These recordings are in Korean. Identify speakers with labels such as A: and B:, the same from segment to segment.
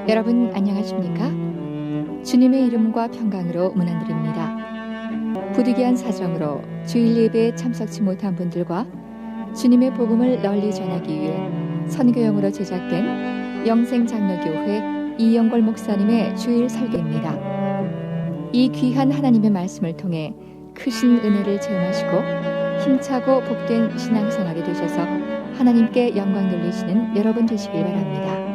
A: 여러분 안녕하십니까? 주님의 이름과 평강으로 문안드립니다. 부득이한 사정으로 주일 예배에 참석치 못한 분들과 주님의 복음을 널리 전하기 위해 선교용으로 제작된 영생장로교회 이영걸 목사님의 주일 설교입니다. 이 귀한 하나님의 말씀을 통해 크신 은혜를 체험하시고 힘차고 복된 신앙생활이 되셔서 하나님께 영광 돌리시는 여러분 되시길 바랍니다.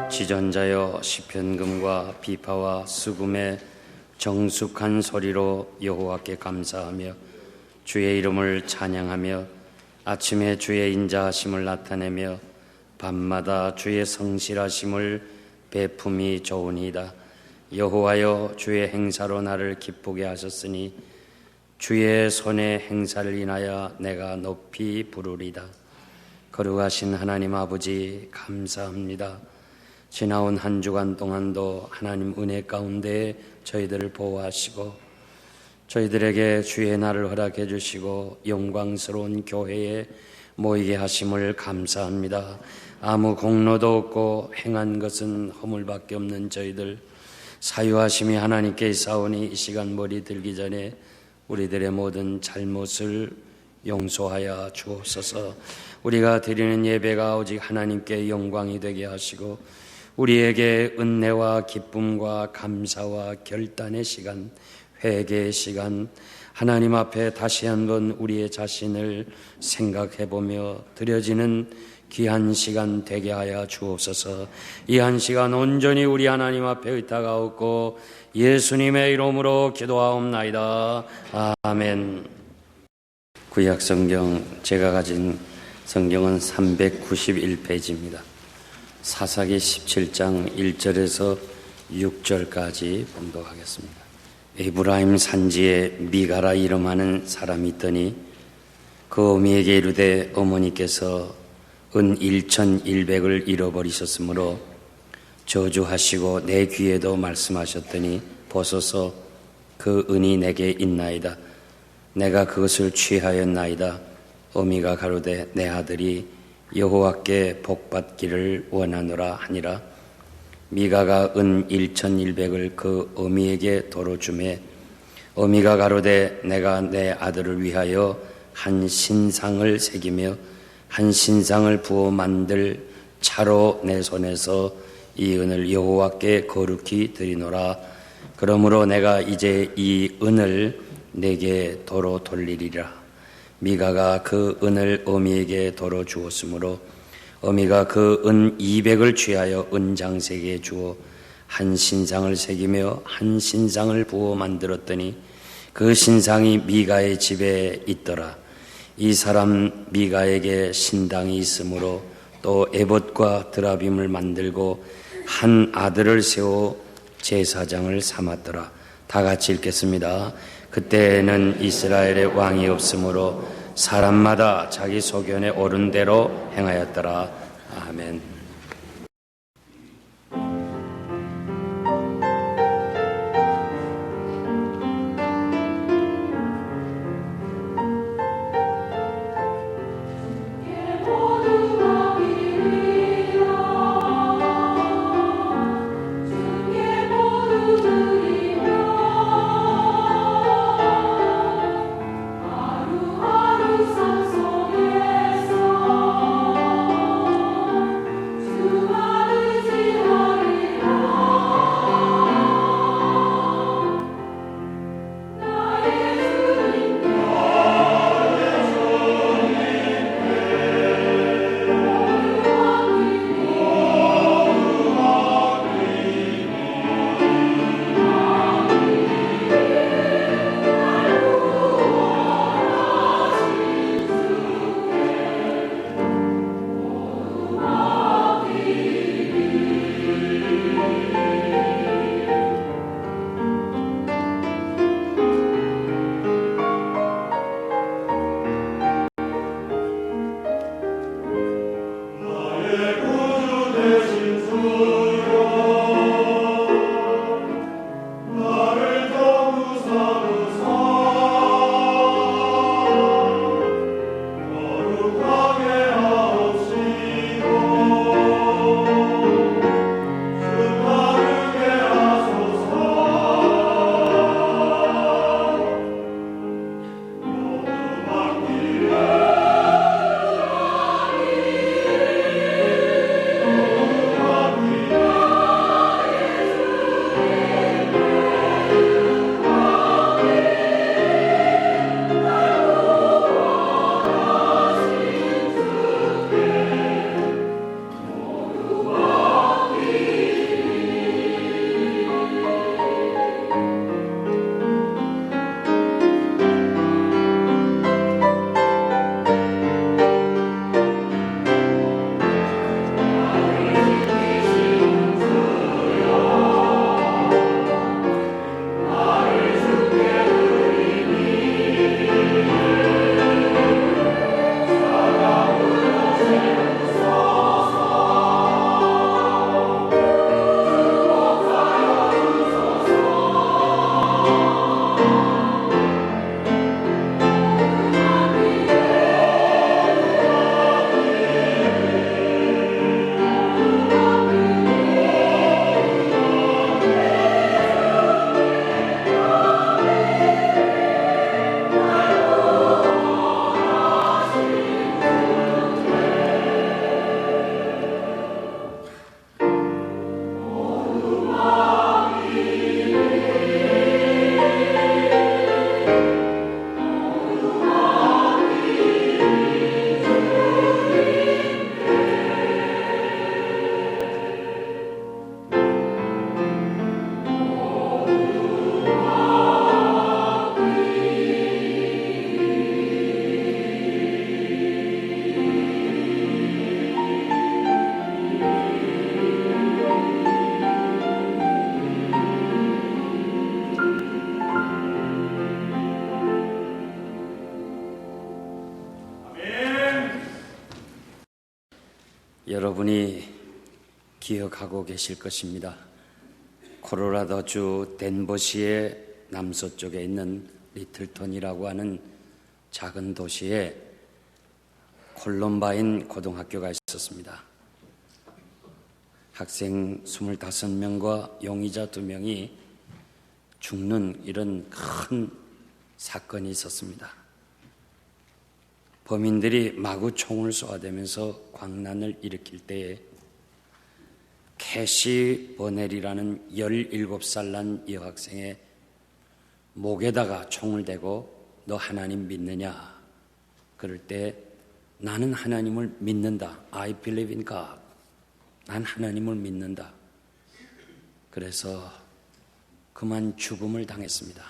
B: 지전자여 시편금과 비파와 수금의 정숙한 소리로 여호와께 감사하며 주의 이름을 찬양하며 아침에 주의 인자하심을 나타내며 밤마다 주의 성실하심을 베품이 좋으니이다. 여호와여 주의 행사로 나를 기쁘게 하셨으니 주의 손의 행사를 인하여 내가 높이 부르리다. 거룩하신 하나님 아버지 감사합니다. 지나온 한 주간 동안도 하나님 은혜 가운데 저희들을 보호하시고 저희들에게 주의 날을 허락해 주시고 영광스러운 교회에 모이게 하심을 감사합니다. 아무 공로도 없고 행한 것은 허물밖에 없는 저희들 사유하심이 하나님께 있사오니 이 시간 머리 들기 전에 우리들의 모든 잘못을 용서하여 주옵소서. 우리가 드리는 예배가 오직 하나님께 영광이 되게 하시고 우리에게 은혜와 기쁨과 감사와 결단의 시간, 회개의 시간, 하나님 앞에 다시 한번 우리의 자신을 생각해보며 드려지는 귀한 시간 되게 하여 주옵소서. 이 한 시간 온전히 우리 하나님 앞에 의탁하옵고 예수님의 이름으로 기도하옵나이다. 아멘. 구약 성경 제가 가진 성경은 391페이지입니다. 사사기 17장 1절에서 6절까지 봉독하겠습니다. 에브라임 산지에 미가라 이름하는 사람이 있더니 그 어미에게 이르되 어머니께서 은 1,100을 잃어버리셨으므로 저주하시고 내 귀에도 말씀하셨더니 보소서 그 은이 내게 있나이다. 내가 그것을 취하였나이다. 어미가 가로되 내 아들이 여호와께 복받기를 원하노라 하니라. 미가가 은 1,100을 그 어미에게 도로 주매 어미가 가로되 내가 내 아들을 위하여 한 신상을 새기며 한 신상을 부어 만들 차로 내 손에서 이 은을 여호와께 거룩히 드리노라. 그러므로 내가 이제 이 은을 내게 도로 돌리리라. 미가가 그 은을 어미에게 도로 주었으므로 어미가 그 은 200을 취하여 은장색에 주어 한 신상을 새기며 한 신상을 부어 만들었더니 그 신상이 미가의 집에 있더라. 이 사람 미가에게 신당이 있으므로 또 에봇과 드라빔을 만들고 한 아들을 세워 제사장을 삼았더라. 다 같이 읽겠습니다. 그때는 이스라엘의 왕이 없으므로 사람마다 자기 소견에 옳은 대로 행하였더라. 아멘. 여러분이 기억하고 계실 것입니다. 콜로라도주 덴버시의 남서쪽에 있는 리틀턴이라고 하는 작은 도시에 콜럼바인 고등학교가 있었습니다. 학생 25명과 용의자 2명이 죽는 이런 큰 사건이 있었습니다. 범인들이 마구 총을 쏘아대면서 광란을 일으킬 때에 캐시 버넬이라는 17살 난 여학생의 목에다가 총을 대고 너 하나님 믿느냐? 그럴 때 나는 하나님을 믿는다. I believe in God. 난 하나님을 믿는다. 그래서 그만 죽음을 당했습니다.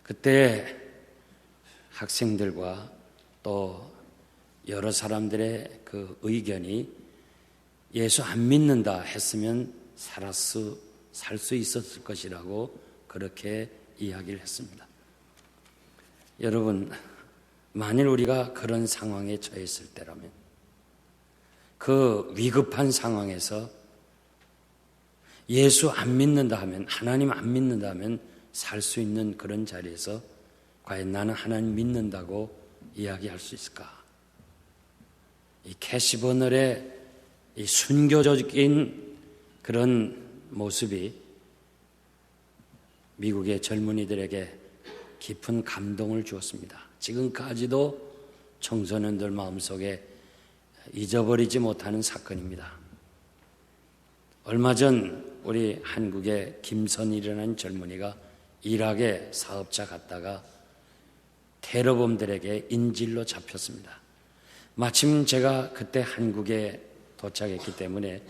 B: 그때 학생들과 또 여러 사람들의 그 의견이 예수 안 믿는다 했으면 살 수 있었을 것이라고 그렇게 이야기를 했습니다. 여러분, 만일 우리가 그런 상황에 처했을 때라면 그 위급한 상황에서 예수 안 믿는다 하면, 하나님 안 믿는다 하면 살 수 있는 그런 자리에서 과연 나는 하나님 믿는다고 이야기할 수 있을까? 이 캐시 버널의 이 순교적인 그런 모습이 미국의 젊은이들에게 깊은 감동을 주었습니다. 지금까지도 청소년들 마음속에 잊어버리지 못하는 사건입니다. 얼마 전 우리 한국의 김선일이라는 젊은이가 이락에 사업자 갔다가 테러범들에게 인질로 잡혔습니다. 마침 제가 그때 한국에 도착했기 때문에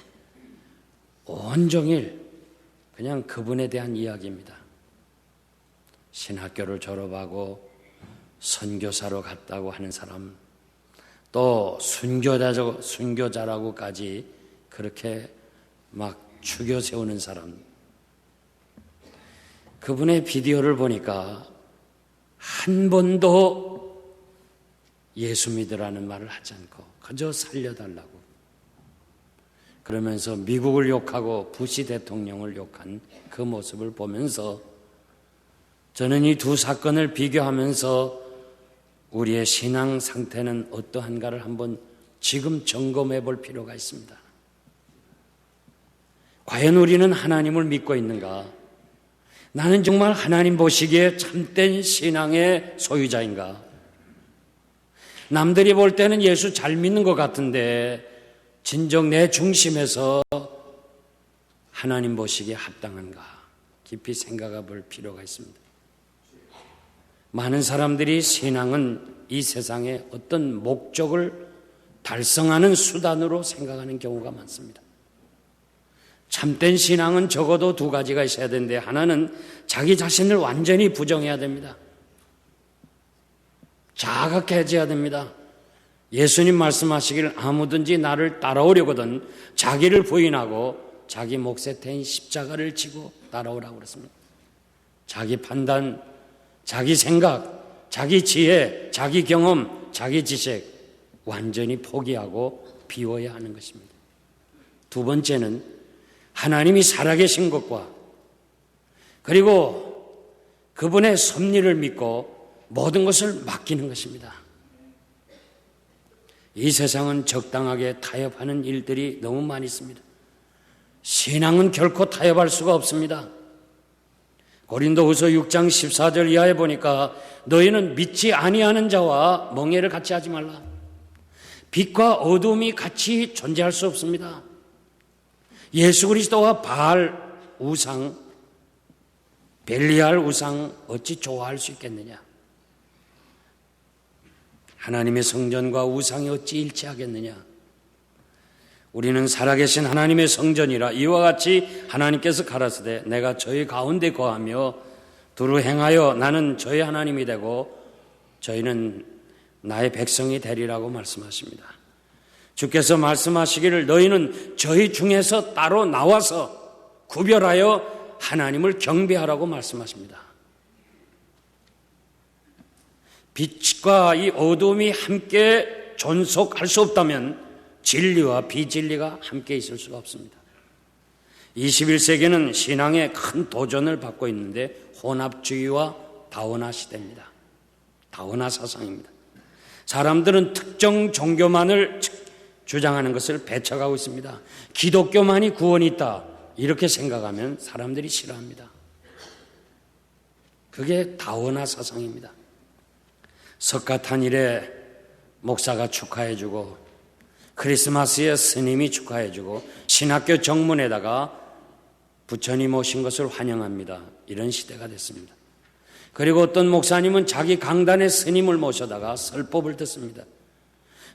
B: 온종일 그냥 그분에 대한 이야기입니다. 신학교를 졸업하고 선교사로 갔다고 하는 사람, 또 순교자라고까지 그렇게 막 추겨 세우는 사람, 그분의 비디오를 보니까 한 번도 예수 믿으라는 말을 하지 않고 그저 살려달라고, 그러면서 미국을 욕하고 부시 대통령을 욕한 그 모습을 보면서 저는 이 두 사건을 비교하면서 우리의 신앙 상태는 어떠한가를 한번 지금 점검해 볼 필요가 있습니다. 과연 우리는 하나님을 믿고 있는가? 나는 정말 하나님 보시기에 참된 신앙의 소유자인가? 남들이 볼 때는 예수 잘 믿는 것 같은데 진정 내 중심에서 하나님 보시기에 합당한가? 깊이 생각해 볼 필요가 있습니다. 많은 사람들이 신앙은 이 세상의 어떤 목적을 달성하는 수단으로 생각하는 경우가 많습니다. 참된 신앙은 적어도 두 가지가 있어야 되는데, 하나는 자기 자신을 완전히 부정해야 됩니다. 자각해져야 됩니다. 예수님 말씀하시길 아무든지 나를 따라오려거든 자기를 부인하고 자기 몫에 태인 십자가를 지고 따라오라고 그랬습니다. 자기 판단, 자기 생각, 자기 지혜, 자기 경험, 자기 지식 완전히 포기하고 비워야 하는 것입니다. 두 번째는 하나님이 살아계신 것과 그리고 그분의 섭리를 믿고 모든 것을 맡기는 것입니다. 이 세상은 적당하게 타협하는 일들이 너무 많이 있습니다. 신앙은 결코 타협할 수가 없습니다. 고린도후서 6장 14절 이하에 보니까 너희는 믿지 아니하는 자와 멍에를 같이 하지 말라. 빛과 어둠이 같이 존재할 수 없습니다. 예수 그리스도와 바알 우상, 벨리알 우상 어찌 좋아할 수 있겠느냐? 하나님의 성전과 우상이 어찌 일치하겠느냐? 우리는 살아계신 하나님의 성전이라 이와 같이 하나님께서 가라사대 내가 저희 가운데 거하며 두루 행하여 나는 저희 하나님이 되고 저희는 나의 백성이 되리라고 말씀하십니다. 주께서 말씀하시기를 너희는 저희 중에서 따로 나와서 구별하여 하나님을 경배하라고 말씀하십니다. 빛과 이 어둠이 함께 존속할 수 없다면 진리와 비진리가 함께 있을 수가 없습니다. 21세기는 신앙의 큰 도전을 받고 있는데 혼합주의와 다원화 시대입니다. 다원화 사상입니다. 사람들은 특정 종교만을 주장하는 것을 배척하고 있습니다. 기독교만이 구원이 있다 이렇게 생각하면 사람들이 싫어합니다. 그게 다원화 사상입니다. 석가탄일에 목사가 축하해주고 크리스마스에 스님이 축하해주고 신학교 정문에다가 부처님 오신 것을 환영합니다. 이런 시대가 됐습니다. 그리고 어떤 목사님은 자기 강단에 스님을 모셔다가 설법을 듣습니다.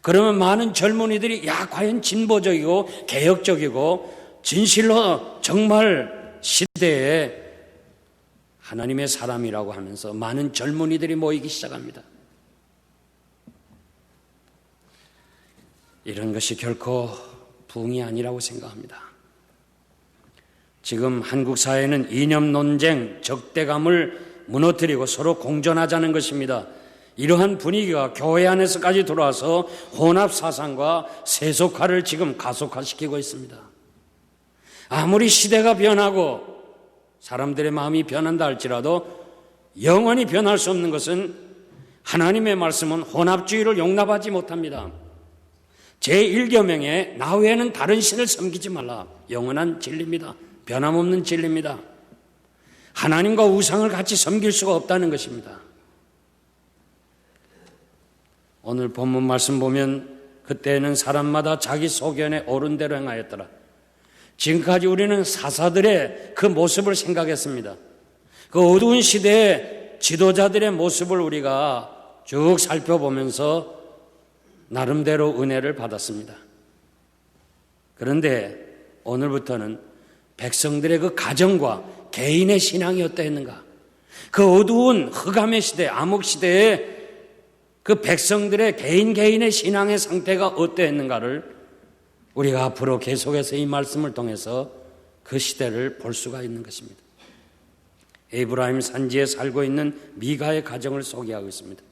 B: 그러면 많은 젊은이들이 야 과연 진보적이고 개혁적이고 진실로 정말 시대에 하나님의 사람이라고 하면서 많은 젊은이들이 모이기 시작합니다. 이런 것이 결코 부흥이 아니라고 생각합니다. 지금 한국 사회는 이념 논쟁, 적대감을 무너뜨리고 서로 공존하자는 것입니다. 이러한 분위기가 교회 안에서까지 들어와서 혼합 사상과 세속화를 지금 가속화시키고 있습니다. 아무리 시대가 변하고 사람들의 마음이 변한다 할지라도 영원히 변할 수 없는 것은 하나님의 말씀은 혼합주의를 용납하지 못합니다. 제1계명에 나 외에는 다른 신을 섬기지 말라. 영원한 진리입니다. 변함없는 진리입니다. 하나님과 우상을 같이 섬길 수가 없다는 것입니다. 오늘 본문 말씀 보면 그때는 사람마다 자기 소견에 옳은 대로 행하였더라. 지금까지 우리는 사사들의 그 모습을 생각했습니다. 그 어두운 시대의 지도자들의 모습을 우리가 쭉 살펴보면서 나름대로 은혜를 받았습니다. 그런데 오늘부터는 백성들의 그 가정과 개인의 신앙이 어떠했는가, 그 어두운 흑암의 시대, 암흑 시대에 그 백성들의 개인의 신앙의 상태가 어떠했는가를 우리가 앞으로 계속해서 이 말씀을 통해서 그 시대를 볼 수가 있는 것입니다. 에브라임 산지에 살고 있는 미가의 가정을 소개하고 있습니다.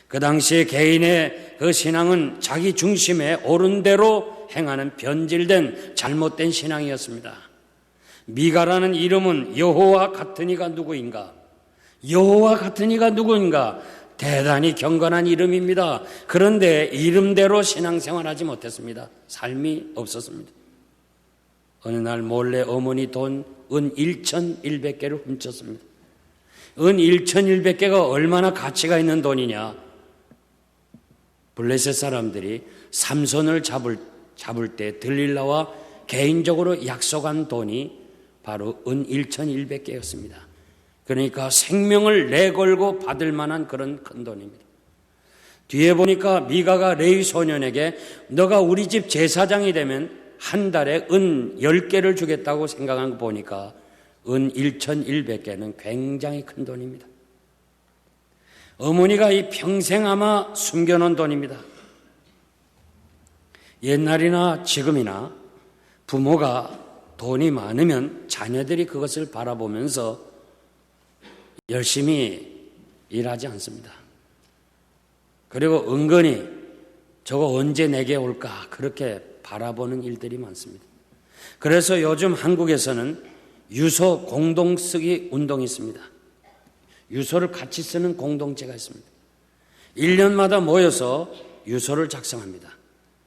B: 그 당시에 개인의 그 신앙은 자기 중심에 옳은 대로 행하는 변질된 잘못된 신앙이었습니다. 미가라는 이름은 여호와 같은 이가 누구인가? 여호와 같은 이가 누구인가? 대단히 경건한 이름입니다. 그런데 이름대로 신앙생활하지 못했습니다. 삶이 없었습니다. 어느 날 몰래 어머니 돈 은 1,100개를 훔쳤습니다. 은 1,100개가 얼마나 가치가 있는 돈이냐? 블레셋 사람들이 삼손을 잡을 때 들릴라와 개인적으로 약속한 돈이 바로 은 1,100개였습니다. 그러니까 생명을 내걸고 받을 만한 그런 큰 돈입니다. 뒤에 보니까 미가가 레위 소년에게 너가 우리 집 제사장이 되면 한 달에 은 10개를 주겠다고 생각한 거 보니까 은 1,100개는 굉장히 큰 돈입니다. 어머니가 이 평생 아마 숨겨놓은 돈입니다. 옛날이나 지금이나 부모가 돈이 많으면 자녀들이 그것을 바라보면서 열심히 일하지 않습니다. 그리고 은근히 저거 언제 내게 올까 그렇게 바라보는 일들이 많습니다. 그래서 요즘 한국에서는 유서 공동 쓰기 운동이 있습니다. 유서를 같이 쓰는 공동체가 있습니다. 1년마다 모여서 유서를 작성합니다.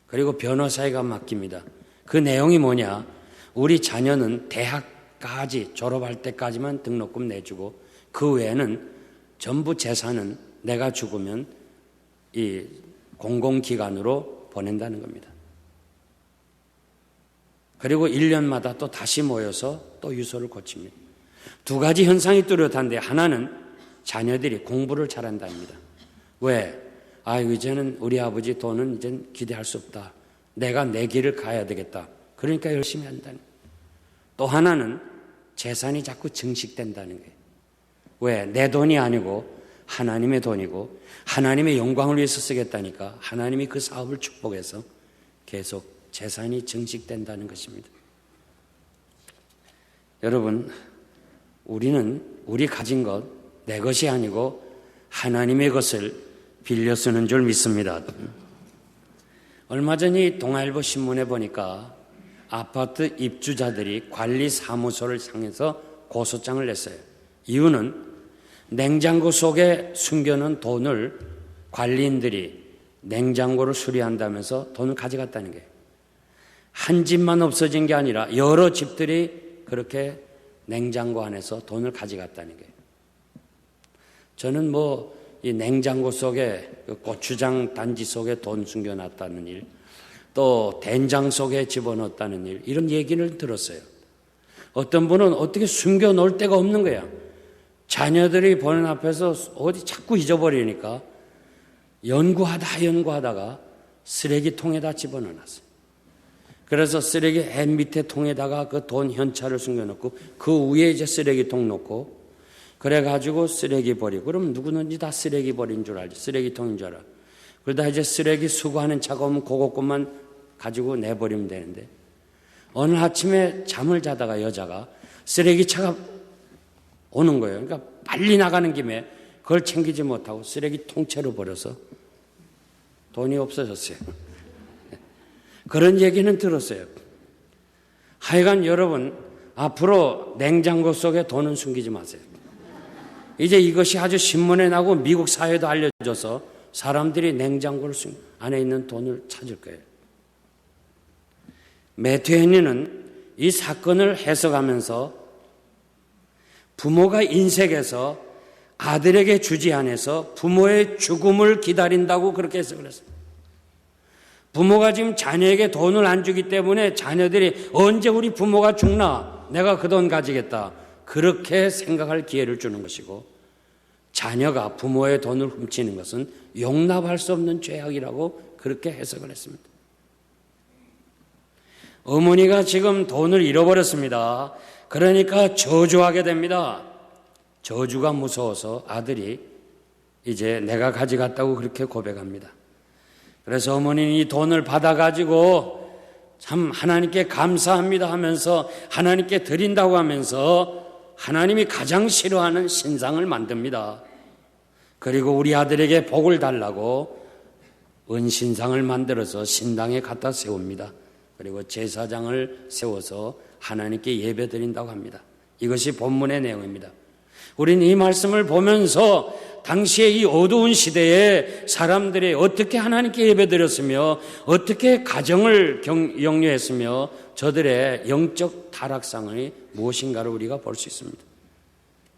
B: 그리고 변호사에게 맡깁니다. 그 내용이 뭐냐? 우리 자녀는 대학까지 졸업할 때까지만 등록금 내주고 그 외에는 전부 재산은 내가 죽으면 이 공공기관으로 보낸다는 겁니다. 그리고 1년마다 또 다시 모여서 또 유서를 고칩니다. 두 가지 현상이 뚜렷한데 하나는 자녀들이 공부를 잘한답니다. 왜? 이제는 우리 아버지 돈은 이젠 기대할 수 없다. 내가 내 길을 가야 되겠다. 그러니까 열심히 한다는 거예요. 또 하나는 재산이 자꾸 증식된다는 거예요. 왜? 내 돈이 아니고 하나님의 돈이고 하나님의 영광을 위해서 쓰겠다니까 하나님이 그 사업을 축복해서 계속 재산이 증식된다는 것입니다. 여러분, 우리는 우리 가진 것, 내 것이 아니고 하나님의 것을 빌려 쓰는 줄 믿습니다. 얼마 전에 동아일보 신문에 보니까 아파트 입주자들이 관리사무소를 향해서 고소장을 냈어요. 이유는 냉장고 속에 숨겨놓은 돈을 관리인들이 냉장고를 수리한다면서 돈을 가져갔다는 거예요. 한 집만 없어진 게 아니라 여러 집들이 그렇게 냉장고 안에서 돈을 가져갔다는 거예요. 저는 이 냉장고 속에 고추장 단지 속에 돈 숨겨놨다는 일, 또 된장 속에 집어넣었다는 일, 이런 얘기를 들었어요. 어떤 분은 어떻게 숨겨놓을 데가 없는 거야. 자녀들이 보는 앞에서 어디 자꾸 잊어버리니까 연구하다가 쓰레기통에다 집어넣어놨어요. 그래서 쓰레기 맨 밑에 통에다가 그 돈 현찰을 숨겨놓고 그 위에 이제 쓰레기통 놓고 그래가지고 쓰레기 버리고, 그럼 누구든지 다 쓰레기 버린 줄 알지. 쓰레기통인 줄 알아. 그러다 이제 쓰레기 수거하는 차가 오면 그것만 가지고 내버리면 되는데, 어느 아침에 잠을 자다가 여자가 쓰레기차가 오는 거예요. 그러니까 빨리 나가는 김에 그걸 챙기지 못하고 쓰레기 통째로 버려서 돈이 없어졌어요. 그런 얘기는 들었어요. 하여간 여러분, 앞으로 냉장고 속에 돈은 숨기지 마세요. 이제 이것이 아주 신문에 나고 미국 사회도 알려져서 사람들이 냉장고를 안에 있는 돈을 찾을 거예요. 매튜 헨리는 이 사건을 해석하면서 부모가 인색해서 아들에게 주지 않아서 부모의 죽음을 기다린다고 그렇게 해석을 했어요. 부모가 지금 자녀에게 돈을 안 주기 때문에 자녀들이 언제 우리 부모가 죽나 내가 그 돈 가지겠다 그렇게 생각할 기회를 주는 것이고, 자녀가 부모의 돈을 훔치는 것은 용납할 수 없는 죄악이라고 그렇게 해석을 했습니다. 어머니가 지금 돈을 잃어버렸습니다. 그러니까 저주하게 됩니다. 저주가 무서워서 아들이 이제 내가 가져갔다고 그렇게 고백합니다. 그래서 어머니는 이 돈을 받아가지고 참 하나님께 감사합니다 하면서 하나님께 드린다고 하면서 하나님이 가장 싫어하는 신상을 만듭니다. 그리고 우리 아들에게 복을 달라고 은신상을 만들어서 신당에 갖다 세웁니다. 그리고 제사장을 세워서 하나님께 예배 드린다고 합니다. 이것이 본문의 내용입니다. 우리는 이 말씀을 보면서 당시에 이 어두운 시대에 사람들이 어떻게 하나님께 예배드렸으며 어떻게 가정을 영유했으며 저들의 영적 타락상이 무엇인가를 우리가 볼 수 있습니다.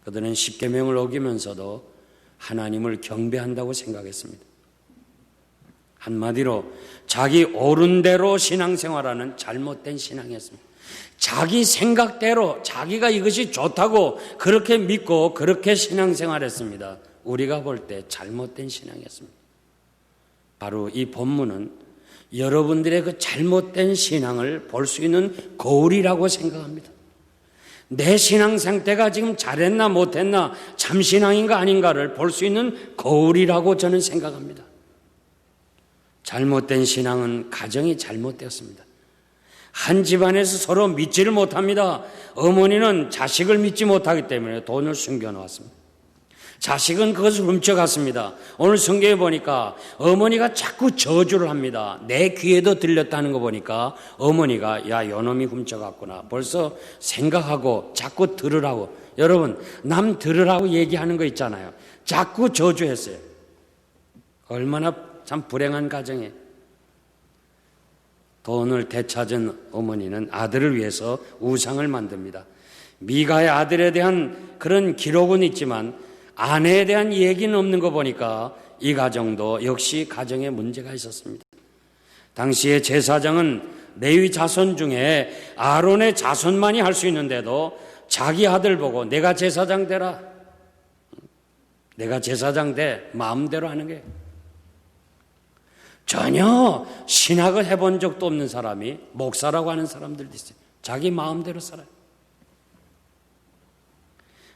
B: 그들은 십계명을 어기면서도 하나님을 경배한다고 생각했습니다. 한마디로 자기 옳은 대로 신앙생활하는 잘못된 신앙이었습니다. 자기 생각대로 자기가 이것이 좋다고 그렇게 믿고 그렇게 신앙생활했습니다. 우리가 볼 때 잘못된 신앙이었습니다. 바로 이 본문은 여러분들의 그 잘못된 신앙을 볼 수 있는 거울이라고 생각합니다. 내 신앙 상태가 지금 잘했나 못했나 참신앙인가 아닌가를 볼 수 있는 거울이라고 저는 생각합니다. 잘못된 신앙은 가정이 잘못되었습니다. 한 집안에서 서로 믿지를 못합니다. 어머니는 자식을 믿지 못하기 때문에 돈을 숨겨놓았습니다. 자식은 그것을 훔쳐갔습니다. 오늘 성경에 보니까 어머니가 자꾸 저주를 합니다. 내 귀에도 들렸다는 거 보니까 어머니가 야 요놈이 훔쳐갔구나 벌써 생각하고 자꾸 들으라고, 여러분 남 들으라고 얘기하는 거 있잖아요. 자꾸 저주했어요. 얼마나 참 불행한 가정에. 돈을 되찾은 어머니는 아들을 위해서 우상을 만듭니다. 미가의 아들에 대한 그런 기록은 있지만 아내에 대한 얘기는 없는 거 보니까 이 가정도 역시 가정에 문제가 있었습니다. 당시에 제사장은 레위 자손 중에 아론의 자손만이 할 수 있는데도 자기 아들 보고 내가 제사장 되라, 내가 제사장 돼 마음대로 하는 거예요. 전혀 신학을 해본 적도 없는 사람이 목사라고 하는 사람들도 있어요. 자기 마음대로 살아요.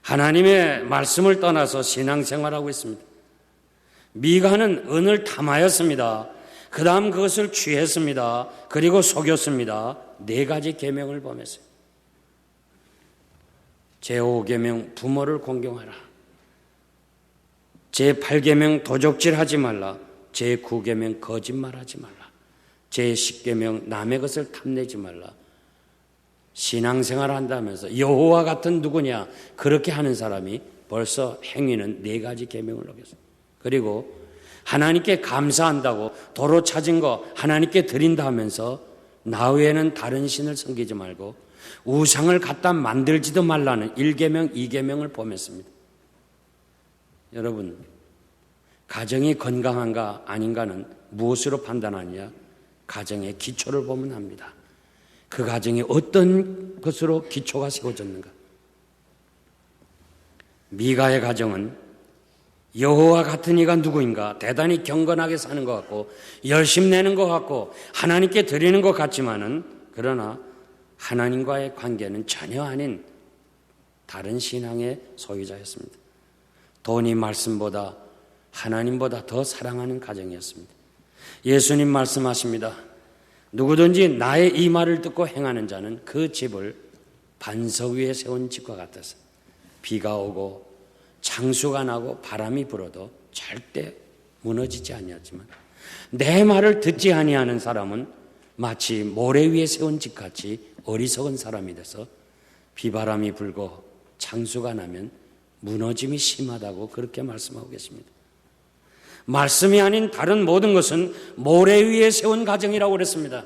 B: 하나님의 말씀을 떠나서 신앙생활하고 있습니다. 미가는 은을 탐하였습니다. 그 다음 그것을 취했습니다. 그리고 속였습니다. 4가지 계명을 범했어요. 제5계명 부모를 공경하라. 제8계명 도적질하지 말라. 제9계명 거짓말하지 말라. 제10계명 남의 것을 탐내지 말라. 신앙생활을 한다면서 여호와 같은 누구냐 그렇게 하는 사람이 벌써 행위는 4가지 계명을 어겼어요. 그리고 하나님께 감사한다고 도로 찾은 거 하나님께 드린다 하면서 나 외에는 다른 신을 섬기지 말고 우상을 갖다 만들지도 말라는 1계명, 2계명을 범했습니다. 여러분, 가정이 건강한가 아닌가는 무엇으로 판단하느냐? 가정의 기초를 보면 합니다. 그 가정이 어떤 것으로 기초가 세워졌는가? 미가의 가정은 여호와 같은 이가 누구인가? 대단히 경건하게 사는 것 같고 열심 내는 것 같고 하나님께 드리는 것 같지만은 그러나 하나님과의 관계는 전혀 아닌 다른 신앙의 소유자였습니다. 돈이 말씀보다 하나님보다 더 사랑하는 가정이었습니다. 예수님 말씀하십니다. 누구든지 나의 이 말을 듣고 행하는 자는 그 집을 반석 위에 세운 집과 같아서 비가 오고 창수가 나고 바람이 불어도 절대 무너지지 아니하지만 내 말을 듣지 아니하는 사람은 마치 모래 위에 세운 집같이 어리석은 사람이 돼서 비바람이 불고 창수가 나면 무너짐이 심하다고 그렇게 말씀하고 계십니다. 말씀이 아닌 다른 모든 것은 모래 위에 세운 가정이라고 그랬습니다.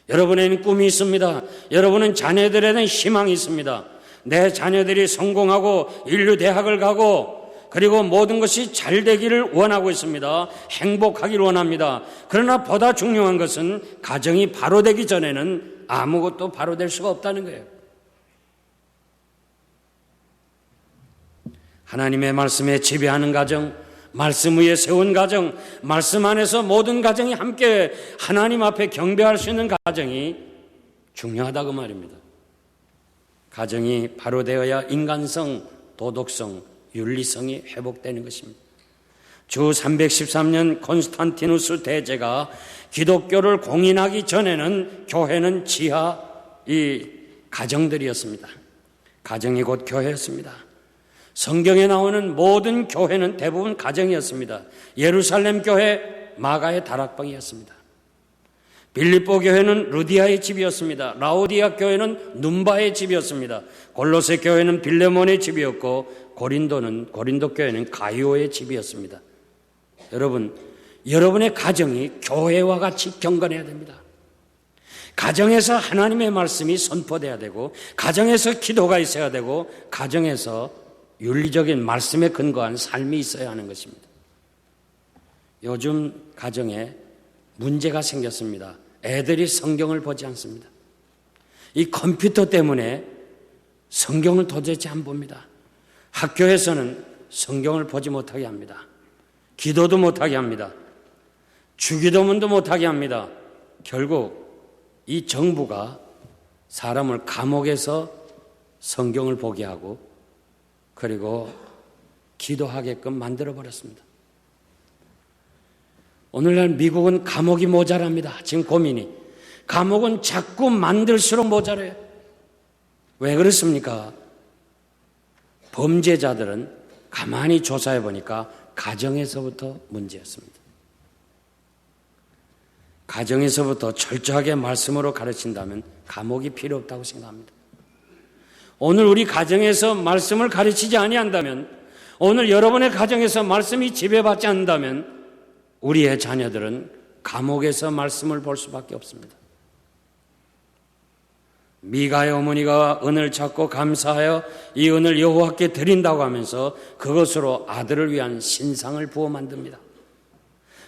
B: 여러분에는 꿈이 있습니다. 여러분은 자녀들에 대한 희망이 있습니다. 내 자녀들이 성공하고 인류 대학을 가고 그리고 모든 것이 잘 되기를 원하고 있습니다. 행복하기를 원합니다. 그러나 보다 중요한 것은 가정이 바로 되기 전에는 아무것도 바로 될 수가 없다는 거예요. 하나님의 말씀에 지배하는 가정, 말씀 위에 세운 가정, 말씀 안에서 모든 가정이 함께 하나님 앞에 경배할 수 있는 가정이 중요하다고 말입니다. 가정이 바로 되어야 인간성, 도덕성, 윤리성이 회복되는 것입니다. 주 313년 콘스탄티누스 대제가 기독교를 공인하기 전에는 교회는 지하 이 가정들이었습니다. 가정이 곧 교회였습니다. 성경에 나오는 모든 교회는 대부분 가정이었습니다. 예루살렘 교회 마가의 다락방이었습니다. 빌립보 교회는 루디아의 집이었습니다. 라오디아 교회는 num바의 집이었습니다. 골로새 교회는 빌레몬의 집이었고 고린도 교회는 가이오의 집이었습니다. 여러분, 여러분의 가정이 교회와 같이 경건해야 됩니다. 가정에서 하나님의 말씀이 선포돼야 되고 가정에서 기도가 있어야 되고 가정에서 윤리적인 말씀에 근거한 삶이 있어야 하는 것입니다. 요즘 가정에 문제가 생겼습니다. 애들이 성경을 보지 않습니다. 이 컴퓨터 때문에 성경을 도대체 안 봅니다. 학교에서는 성경을 보지 못하게 합니다. 기도도 못하게 합니다. 주기도문도 못하게 합니다. 결국 이 정부가 사람을 감옥에서 성경을 보게 하고 그리고 기도하게끔 만들어버렸습니다. 오늘날 미국은 감옥이 모자랍니다. 지금 고민이. 감옥은 자꾸 만들수록 모자라요. 왜 그렇습니까? 범죄자들은 가만히 조사해 보니까 가정에서부터 문제였습니다. 가정에서부터 철저하게 말씀으로 가르친다면 감옥이 필요 없다고 생각합니다. 오늘 우리 가정에서 말씀을 가르치지 아니한다면, 오늘 여러분의 가정에서 말씀이 지배받지 않는다면 우리의 자녀들은 감옥에서 말씀을 볼 수밖에 없습니다. 미가의 어머니가 은을 찾고 감사하여 이 은을 여호와께 드린다고 하면서 그것으로 아들을 위한 신상을 부어 만듭니다.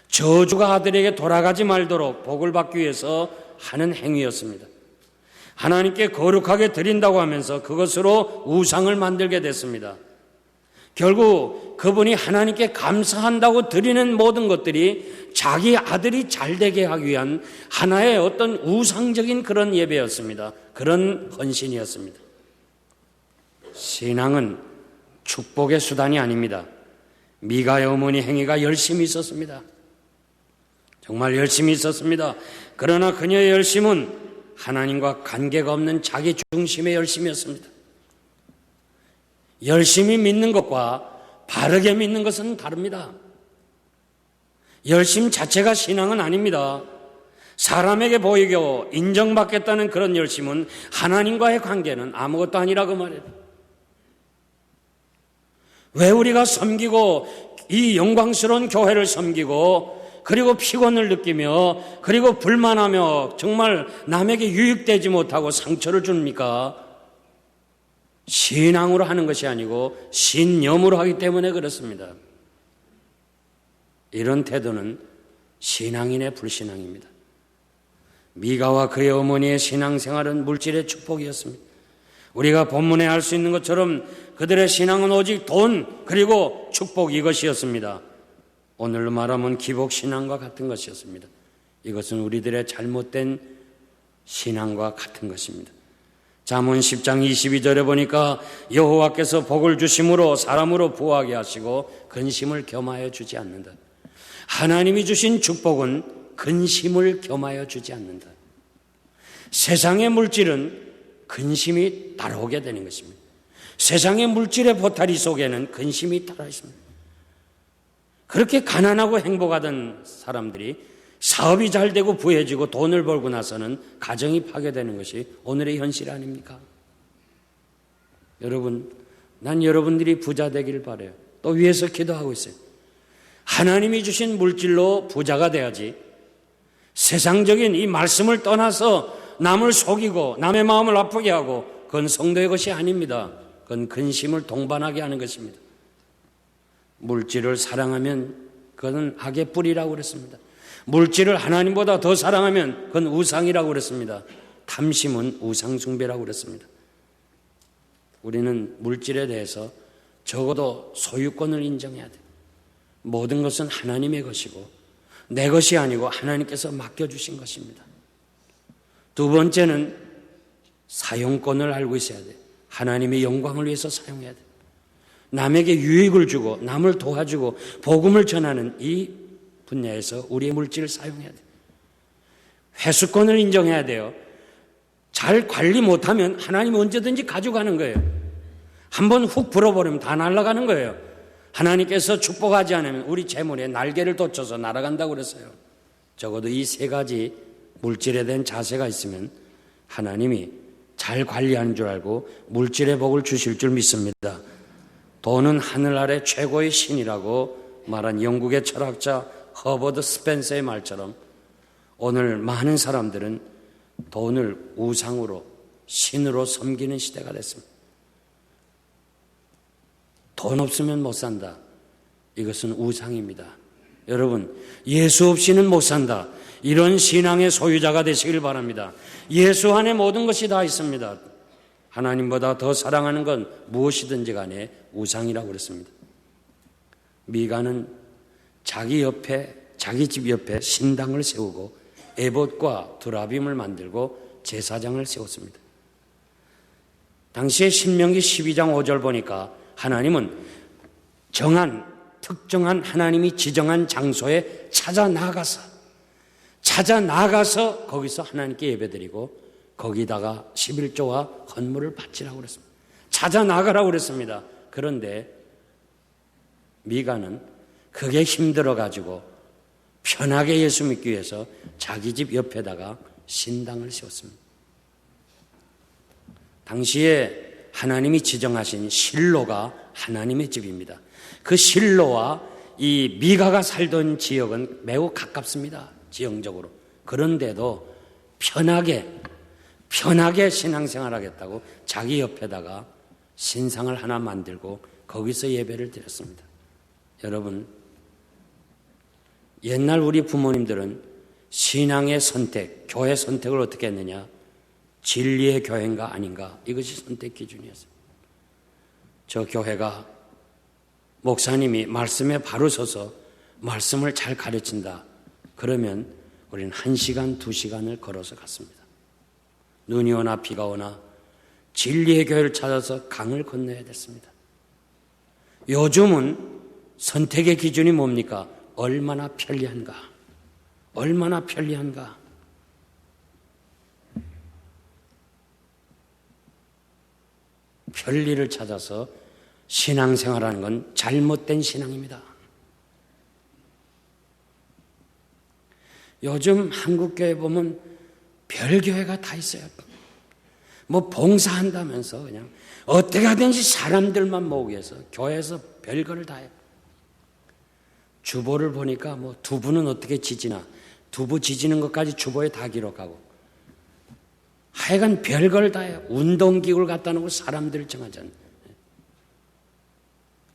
B: 저주가 아들에게 돌아가지 말도록 복을 받기 위해서 하는 행위였습니다. 하나님께 거룩하게 드린다고 하면서 그것으로 우상을 만들게 됐습니다. 결국 그분이 하나님께 감사한다고 드리는 모든 것들이 자기 아들이 잘되게 하기 위한 하나의 어떤 우상적인 그런 예배였습니다. 그런 헌신이었습니다. 신앙은 축복의 수단이 아닙니다. 미가의 어머니 행위가 열심히 있었습니다. 정말 열심히 있었습니다. 그러나 그녀의 열심은 하나님과 관계가 없는 자기 중심의 열심이었습니다. 열심히 믿는 것과 바르게 믿는 것은 다릅니다. 열심 자체가 신앙은 아닙니다. 사람에게 보이고 인정받겠다는 그런 열심은 하나님과의 관계는 아무것도 아니라고 말해요. 왜 우리가 섬기고 이 영광스러운 교회를 섬기고 그리고 피곤을 느끼며 그리고 불만하며 정말 남에게 유익되지 못하고 상처를 줍니까? 신앙으로 하는 것이 아니고 신념으로 하기 때문에 그렇습니다. 이런 태도는 신앙인의 불신앙입니다. 미가와 그의 어머니의 신앙생활은 물질의 축복이었습니다. 우리가 본문에 알 수 있는 것처럼 그들의 신앙은 오직 돈 그리고 축복 이것이었습니다. 오늘로 말하면 기복신앙과 같은 것이었습니다. 이것은 우리들의 잘못된 신앙과 같은 것입니다. 잠언 10장 22절에 보니까 여호와께서 복을 주심으로 사람으로 부하게 하시고 근심을 겸하여 주지 않는다. 하나님이 주신 축복은 근심을 겸하여 주지 않는다. 세상의 물질은 근심이 따라오게 되는 것입니다. 세상의 물질의 보따리 속에는 근심이 따라 있습니다. 그렇게 가난하고 행복하던 사람들이 사업이 잘 되고 부해지고 돈을 벌고 나서는 가정이 파괴되는 것이 오늘의 현실 아닙니까? 여러분, 난 여러분들이 부자 되기를 바라요. 또 위에서 기도하고 있어요. 하나님이 주신 물질로 부자가 돼야지 세상적인 이 말씀을 떠나서 남을 속이고 남의 마음을 아프게 하고 그건 성도의 것이 아닙니다. 그건 근심을 동반하게 하는 것입니다. 물질을 사랑하면 그건 악의 뿌리라고 그랬습니다. 물질을 하나님보다 더 사랑하면 그건 우상이라고 그랬습니다. 탐심은 우상 숭배라고 그랬습니다. 우리는 물질에 대해서 적어도 소유권을 인정해야 돼요. 모든 것은 하나님의 것이고 내 것이 아니고 하나님께서 맡겨주신 것입니다. 두 번째는 사용권을 알고 있어야 돼요. 하나님의 영광을 위해서 사용해야 돼요. 남에게 유익을 주고 남을 도와주고 복음을 전하는 이 분야에서 우리의 물질을 사용해야 돼요. 회수권을 인정해야 돼요. 잘 관리 못하면 하나님이 언제든지 가져가는 거예요. 한번 훅 불어버리면 다 날아가는 거예요. 하나님께서 축복하지 않으면 우리 재물에 날개를 돋쳐서 날아간다고 그랬어요. 적어도 이 세 가지 물질에 대한 자세가 있으면 하나님이 잘 관리하는 줄 알고 물질의 복을 주실 줄 믿습니다. 돈은 하늘 아래 최고의 신이라고 말한 영국의 철학자 허버드 스펜서의 말처럼 오늘 많은 사람들은 돈을 우상으로 신으로 섬기는 시대가 됐습니다. 돈 없으면 못 산다. 이것은 우상입니다. 여러분, 예수 없이는 못 산다. 이런 신앙의 소유자가 되시길 바랍니다. 예수 안에 모든 것이 다 있습니다. 하나님보다 더 사랑하는 건 무엇이든지 간에 우상이라고 그랬습니다. 미가는 자기 집 옆에 신당을 세우고 에봇과 두라빔을 만들고 제사장을 세웠습니다. 당시에 신명기 12장 5절 보니까 하나님은 특정한 하나님이 지정한 장소에 찾아 나가서 거기서 하나님께 예배드리고 거기다가 11조와 헌물을 바치라고 그랬습니다. 찾아 나가라고 그랬습니다. 그런데 미가는 그게 힘들어가지고 편하게 예수 믿기 위해서 자기 집 옆에다가 신당을 세웠습니다. 당시에 하나님이 지정하신 실로가 하나님의 집입니다. 그 실로와 이 미가가 살던 지역은 매우 가깝습니다. 지형적으로. 그런데도 편하게 신앙생활 하겠다고 자기 옆에다가 신상을 하나 만들고 거기서 예배를 드렸습니다. 여러분, 옛날 우리 부모님들은 신앙의 선택, 교회 선택을 어떻게 했느냐? 진리의 교회인가 아닌가? 이것이 선택 기준이었어요. 저 교회가 목사님이 말씀에 바로 서서 말씀을 잘 가르친다. 그러면 우리는 1시간, 2시간을 걸어서 갔습니다. 눈이 오나 비가 오나 진리의 교회를 찾아서 강을 건너야 됐습니다. 요즘은 선택의 기준이 뭡니까? 얼마나 편리한가? 얼마나 편리한가? 편리를 찾아서 신앙생활하는 건 잘못된 신앙입니다. 요즘 한국교회 보면 별교회가 다 있어요. 뭐 봉사한다면서 그냥 어떻게 하든지 사람들만 모으기 위해서 교회에서 별거를 다 해요. 주보를 보니까 뭐 두부는 어떻게 지지나, 두부 지지는 것까지 주보에 다 기록하고, 하여간 별걸 다 해요. 운동기구를 갖다 놓고 사람들을 정하잖아요.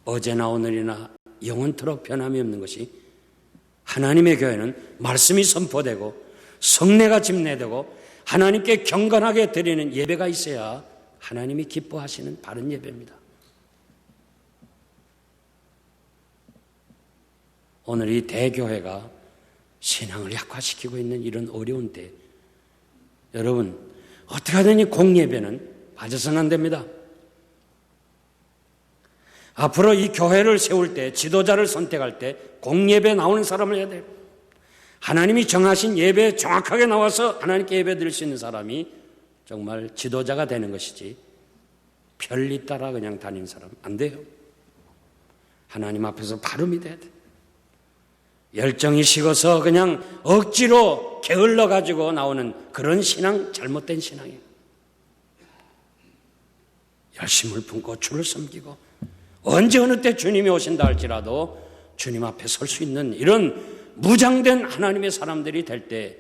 B: 어제나 오늘이나 영원토록 변함이 없는 것이, 하나님의 교회는 말씀이 선포되고 성례가 집례되고 하나님께 경건하게 드리는 예배가 있어야 하나님이 기뻐하시는 바른 예배입니다. 오늘 이 대교회가 신앙을 약화시키고 있는 이런 어려운 때, 여러분 어떻게 하든 이 공예배는 빠져서는 안 됩니다. 앞으로 이 교회를 세울 때, 지도자를 선택할 때 공예배 나오는 사람을 해야 돼요. 하나님이 정하신 예배에 정확하게 나와서 하나님께 예배 드릴 수 있는 사람이 정말 지도자가 되는 것이지, 편리 따라 그냥 다니는 사람 안 돼요. 하나님 앞에서 발음이 돼야 돼. 열정이 식어서 그냥 억지로 게을러 가지고 나오는 그런 신앙, 잘못된 신앙이에요. 열심을 품고 주를 섬기고 언제 어느 때 주님이 오신다 할지라도 주님 앞에 설 수 있는 이런 무장된 하나님의 사람들이 될 때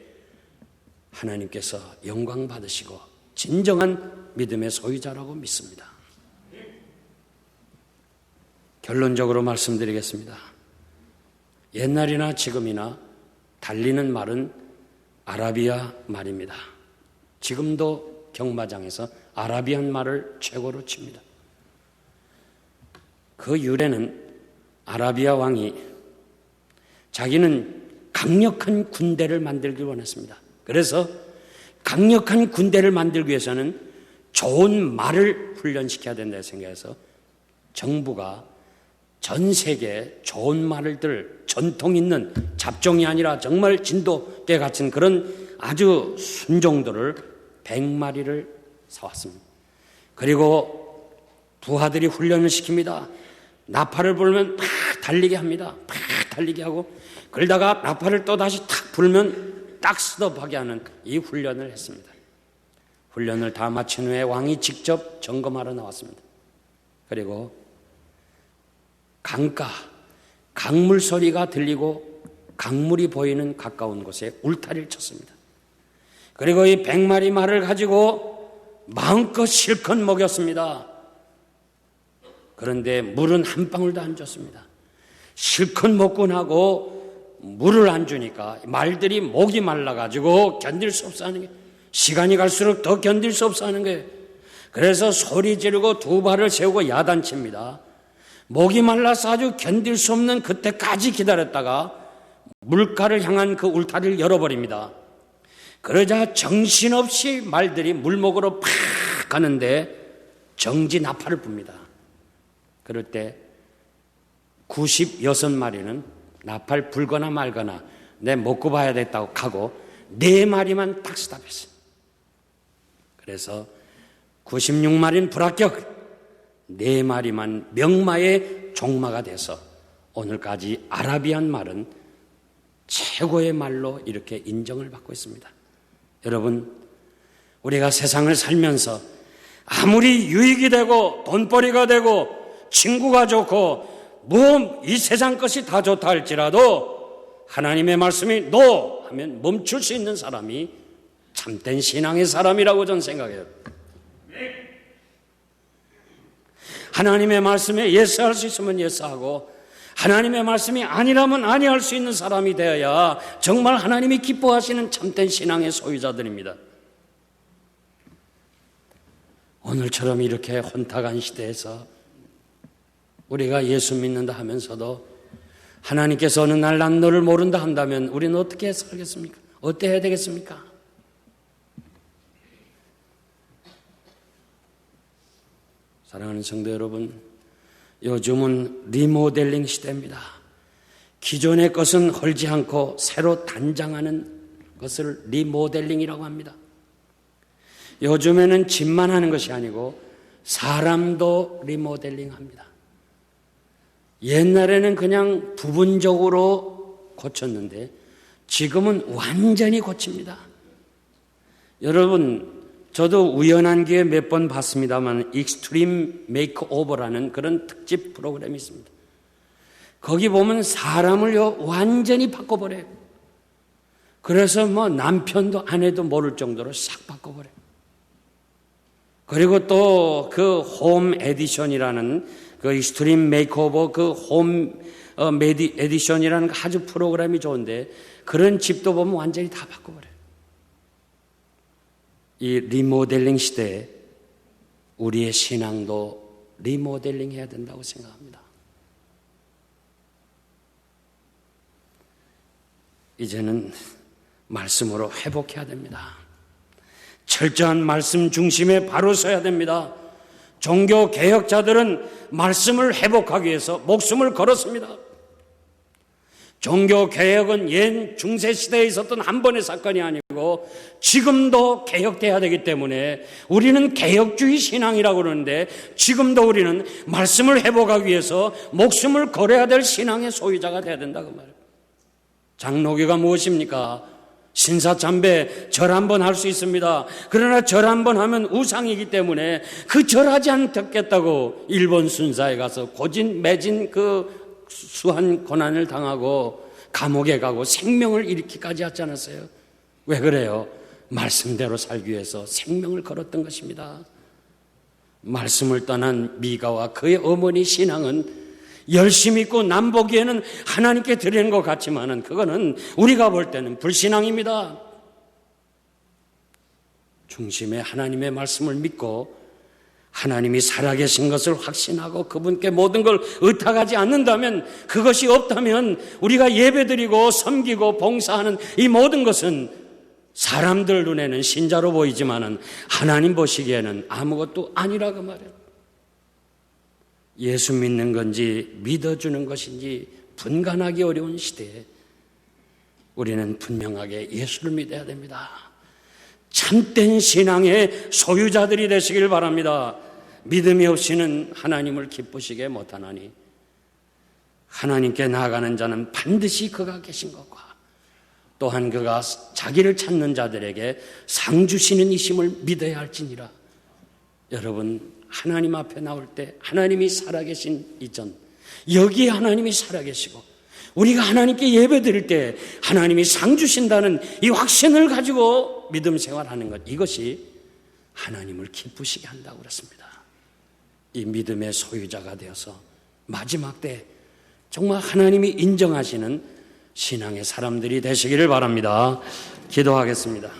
B: 하나님께서 영광 받으시고 진정한 믿음의 소유자라고 믿습니다. 결론적으로 말씀드리겠습니다. 옛날이나 지금이나 달리는 말은 아라비아 말입니다. 지금도 경마장에서 아라비안 말을 최고로 칩니다. 그 유래는 아라비아 왕이 자기는 강력한 군대를 만들기 원했습니다. 그래서 강력한 군대를 만들기 위해서는 좋은 말을 훈련시켜야 된다 생각해서 정부가 전 세계에 좋은 말들, 전통 있는 잡종이 아니라 정말 진돗개 같은 그런 아주 순종도를 100마리를 사왔습니다. 그리고 부하들이 훈련을 시킵니다. 나팔을 불면 팍 달리게 합니다. 팍 달리게 하고, 그러다가 나팔을 또 다시 탁 불면 딱 스톱하게 하는 이 훈련을 했습니다. 훈련을 다 마친 후에 왕이 직접 점검하러 나왔습니다. 그리고 강물 소리가 들리고 강물이 보이는 가까운 곳에 울타리를 쳤습니다. 그리고 이 100마리 말을 가지고 마음껏 실컷 먹였습니다. 그런데 물은 한 방울도 안 줬습니다. 실컷 먹고 나고 물을 안 주니까 말들이 목이 말라가지고 견딜 수 없어 하는 게, 시간이 갈수록 더 견딜 수 없어 하는 거예요. 그래서 소리 지르고 두 발을 세우고 야단칩니다. 목이 말라서 아주 견딜 수 없는 그때까지 기다렸다가 물가를 향한 그 울타리를 열어버립니다. 그러자 정신없이 말들이 물목으로 팍 가는데 정지 나팔을 붑니다. 그럴 때 96마리는 나팔 불거나 말거나 내 먹고 봐야 됐다고 가고 4마리만 딱 스탑했어요. 그래서 96마리는 불합격, 4마리만 명마의 종마가 돼서 오늘까지 아라비안 말은 최고의 말로 이렇게 인정을 받고 있습니다. 여러분, 우리가 세상을 살면서 아무리 유익이 되고 돈벌이가 되고 친구가 좋고 뭐 이 세상 것이 다 좋다 할지라도 하나님의 말씀이 노 하면 멈출 수 있는 사람이 참된 신앙의 사람이라고 저는 생각해요. 하나님의 말씀에 예스할 수 있으면 예스하고 하나님의 말씀이 아니라면 아니할 수 있는 사람이 되어야 정말 하나님이 기뻐하시는 참된 신앙의 소유자들입니다. 오늘처럼 이렇게 혼탁한 시대에서 우리가 예수 믿는다 하면서도 하나님께서 어느 날 난 너를 모른다 한다면 우리는 어떻게 살겠습니까? 어떻게 해야 되겠습니까? 사랑하는 성도 여러분, 요즘은 리모델링 시대입니다. 기존의 것은 헐지 않고 새로 단장하는 것을 리모델링이라고 합니다. 요즘에는 집만 하는 것이 아니고 사람도 리모델링합니다. 옛날에는 그냥 부분적으로 고쳤는데 지금은 완전히 고칩니다. 여러분, 저도 우연한 기회에 몇 번 봤습니다만 익스트림 메이크오버라는 그런 특집 프로그램이 있습니다. 거기 보면 사람을요 완전히 바꿔버려요. 그래서 뭐 남편도 아내도 모를 정도로 싹 바꿔버려요. 그리고 또 그 홈 에디션이라는 그 익스트림 메이크오버 그 홈 에디션이라는 아주 프로그램이 좋은데 그런 집도 보면 완전히 다 바꿔버려요. 이 리모델링 시대에 우리의 신앙도 리모델링 해야 된다고 생각합니다. 이제는 말씀으로 회복해야 됩니다. 철저한 말씀 중심에 바로 서야 됩니다. 종교 개혁자들은 말씀을 회복하기 위해서 목숨을 걸었습니다. 종교 개혁은 옛 중세 시대에 있었던 한 번의 사건이 아니고 지금도 개혁돼야 되기 때문에 우리는 개혁주의 신앙이라고 그러는데 지금도 우리는 말씀을 회복하기 위해서 목숨을 걸어야 될 신앙의 소유자가 돼야 된다고 말해요. 장로교가 무엇입니까? 신사참배 절 한번 할 수 있습니다. 그러나 절 한번 하면 우상이기 때문에 그 절하지 않겠다고 일본 순사에 가서 고진 매진 그 수한 고난을 당하고 감옥에 가고 생명을 잃기까지 하지 않았어요? 왜 그래요? 말씀대로 살기 위해서 생명을 걸었던 것입니다. 말씀을 떠난 미가와 그의 어머니 신앙은 열심히 있고 남 보기에는 하나님께 드리는 것 같지만은 그거는 우리가 볼 때는 불신앙입니다. 중심에 하나님의 말씀을 믿고 하나님이 살아계신 것을 확신하고 그분께 모든 걸 의탁하지 않는다면, 그것이 없다면 우리가 예배드리고 섬기고 봉사하는 이 모든 것은 사람들 눈에는 신자로 보이지만은 하나님 보시기에는 아무것도 아니라고 말해요. 예수 믿는 건지 믿어주는 것인지 분간하기 어려운 시대에 우리는 분명하게 예수를 믿어야 됩니다. 참된 신앙의 소유자들이 되시길 바랍니다. 믿음이 없이는 하나님을 기쁘시게 못하나니 하나님께 나아가는 자는 반드시 그가 계신 것과 또한 그가 자기를 찾는 자들에게 상 주시는 이심을 믿어야 할지니라. 여러분, 하나님 앞에 나올 때 하나님이 살아계신 이전, 여기에 하나님이 살아계시고 우리가 하나님께 예배 드릴 때 하나님이 상 주신다는 이 확신을 가지고 믿음 생활하는 것, 이것이 하나님을 기쁘시게 한다고 그랬습니다. 이 믿음의 소유자가 되어서 마지막 때 정말 하나님이 인정하시는 신앙의 사람들이 되시기를 바랍니다. 기도하겠습니다.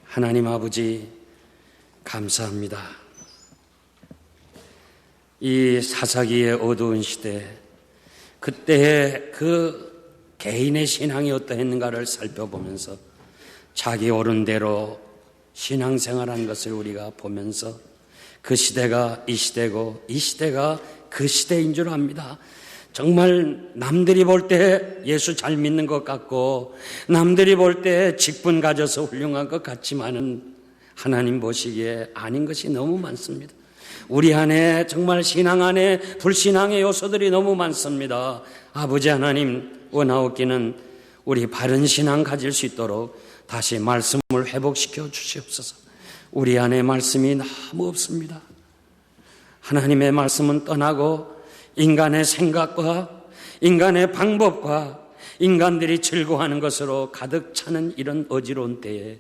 B: 하나님 아버지, 감사합니다. 이 사사기의 어두운 시대, 그때의 그 개인의 신앙이 어떠했는가를 살펴보면서 자기 옳은 대로 신앙생활한 것을 우리가 보면서 그 시대가 이 시대고 이 시대가 그 시대인 줄 압니다. 정말 남들이 볼 때 예수 잘 믿는 것 같고 남들이 볼 때 직분 가져서 훌륭한 것 같지만은 하나님 보시기에 아닌 것이 너무 많습니다. 우리 안에 정말 신앙 안에 불신앙의 요소들이 너무 많습니다. 아버지 하나님, 원하옵기는 우리 바른 신앙 가질 수 있도록 다시 말씀을 회복시켜 주시옵소서. 우리 안에 말씀이 너무 없습니다. 하나님의 말씀은 떠나고 인간의 생각과 인간의 방법과 인간들이 즐거워하는 것으로 가득 차는 이런 어지러운 때에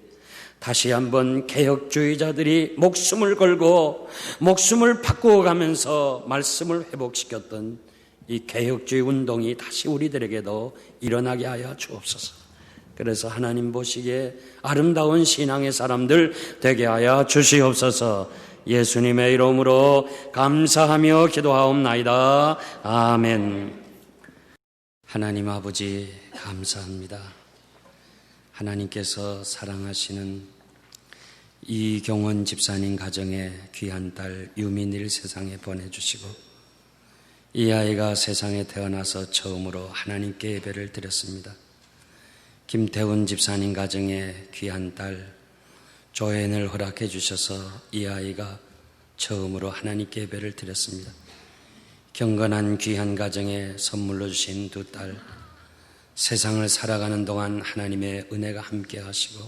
B: 다시 한번 개혁주의자들이 목숨을 걸고 목숨을 바꾸어 가면서 말씀을 회복시켰던 이 개혁주의 운동이 다시 우리들에게도 일어나게 하여 주옵소서. 그래서 하나님 보시기에 아름다운 신앙의 사람들 되게 하여 주시옵소서. 예수님의 이름으로 감사하며 기도하옵나이다. 아멘. 하나님 아버지, 감사합니다. 하나님께서 사랑하시는 이경원 집사님 가정에 귀한 딸 유민이를 세상에 보내주시고 이 아이가 세상에 태어나서 처음으로 하나님께 예배를 드렸습니다. 김태훈 집사님 가정에 귀한 딸 조앤을 허락해 주셔서 이 아이가 처음으로 하나님께 예배를 드렸습니다. 경건한 귀한 가정에 선물로 주신 두 딸 세상을 살아가는 동안 하나님의 은혜가 함께 하시고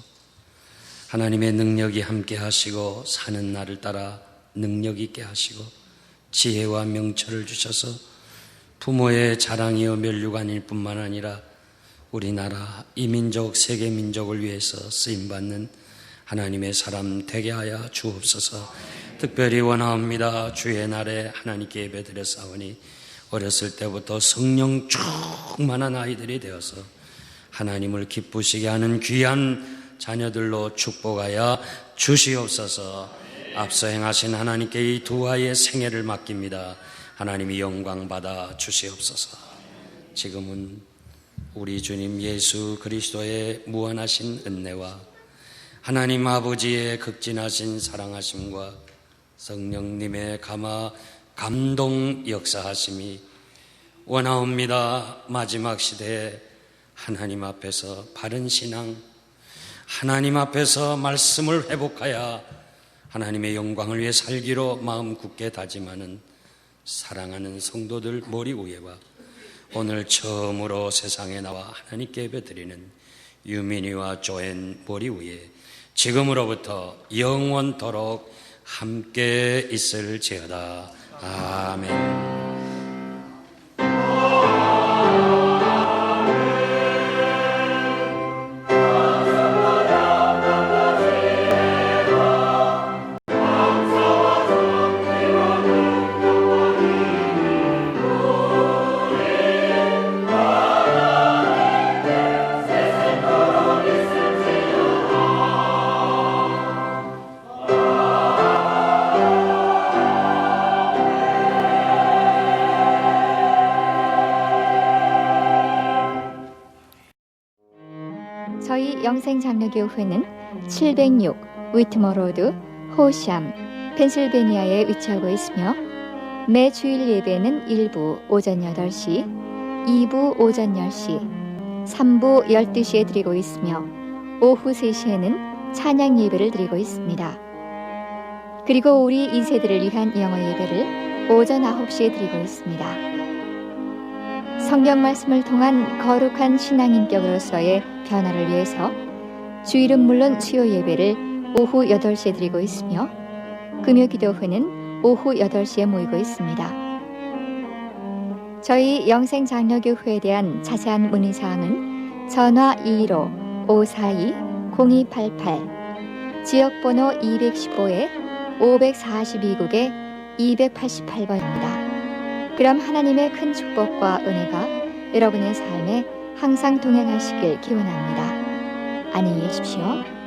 B: 하나님의 능력이 함께 하시고 사는 날을 따라 능력 있게 하시고 지혜와 명철을 주셔서 부모의 자랑이요 면류관일 뿐만 아니라 우리나라 이민족 세계 민족을 위해서 쓰임받는 하나님의 사람 되게 하여 주옵소서. 특별히 원하옵니다. 주의 날에 하나님께 예배드려 싸우니 어렸을 때부터 성령 충만한 아이들이 되어서 하나님을 기쁘시게 하는 귀한 자녀들로 축복하여 주시옵소서. 앞서 행하신 하나님께 이 두 아이의 생애를 맡깁니다. 하나님이 영광 받아 주시옵소서. 지금은 우리 주님 예수 그리스도의 무한하신 은혜와 하나님 아버지의 극진하신 사랑하심과 성령님의 감동 역사하심이 원하옵니다. 마지막 시대에 하나님 앞에서 바른 신앙, 하나님 앞에서 말씀을 회복하여 하나님의 영광을 위해 살기로 마음 굳게 다짐하는 사랑하는 성도들 머리 위에와 오늘 처음으로 세상에 나와 하나님께 예배드리는 유민이와 조엔 머리 위에 지금으로부터 영원토록 함께 있을지어다. 아멘.
A: 저희 영생장로교회는 706 위트머로드 호샴 펜실베니아에 위치하고 있으며 매 주일 예배는 1부 오전 8시, 2부 오전 10시, 3부 12시에 드리고 있으며 오후 3시에는 찬양 예배를 드리고 있습니다. 그리고 우리 2세들을 위한 영어 예배를 오전 9시에 드리고 있습니다. 성경 말씀을 통한 거룩한 신앙 인격으로서의 변화를 위해서 주일은 물론 수요 예배를 오후 8시에 드리고 있으며 금요 기도회는 오후 8시에 모이고 있습니다. 저희 영생장로교회에 대한 자세한 문의사항은 전화 215-542-0288 지역번호 215에 542국에 288번입니다. 그럼 하나님의 큰 축복과 은혜가 여러분의 삶에 항상 동행하시길 기원합니다. 안녕히 계십시오.